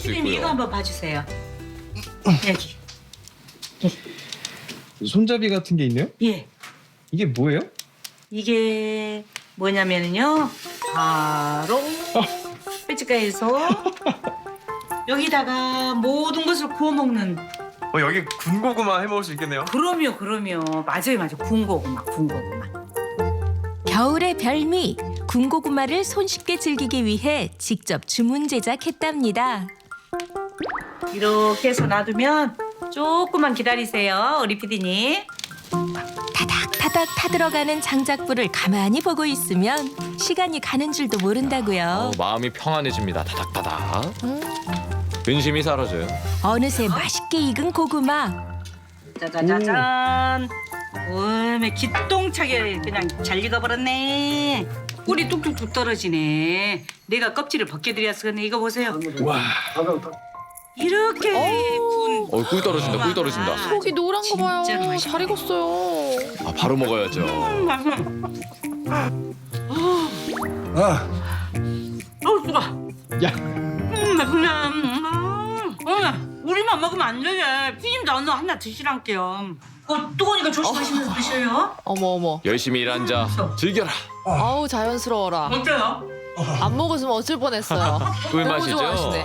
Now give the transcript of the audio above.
피디님 이거 한번 봐주세요. 여기. 손잡이 같은 게 있네요? 예. 이게 뭐예요? 이게 뭐냐면요. 바로 빼치가에서 여기다가 모든 것을 구워 먹는. 여기 군고구마 해 먹을 수 있겠네요. 그럼요. 맞아요. 구운 고구마. 겨울의 별미 군고구마를 손쉽게 즐기기 위해 직접 주문 제작했답니다. 이렇게 해서 놔두면 조금만 기다리세요, 우리 피디님. 타닥타닥 타들어가는 장작불을 가만히 보고 있으면 시간이 가는 줄도 모른다고요. 마음이 평안해집니다. 다닥다닥. 근심이 사라져요. 어느새 맛있게 익은 고구마. 짜자자잔. 오메 기똥차게 그냥 잘 익어버렸네. 꿀이 뚝뚝뚝 떨어지네. 내가 껍질을 벗겨드렸어. 근데 이거 보세요. 와. 이렇게 군. 꿀 떨어진다. 꿀 떨어진다. 속이 노란 거 봐요. 진짜로 맛있네. 잘 익었어요. 바로 먹어야죠. 맛있어. 수가. 야. 맛있네. 우리만 먹으면 안 되게. 피디님도 오늘 하나 드시란게요. 뜨거우니까 조심하시면서 드셔요. 어머. 열심히 일한 자 즐겨라. 아우 자연스러워라. 어때요? 안 먹었으면 어쩔 뻔했어요. 꿀 너무 맛이죠? 좋아하시네.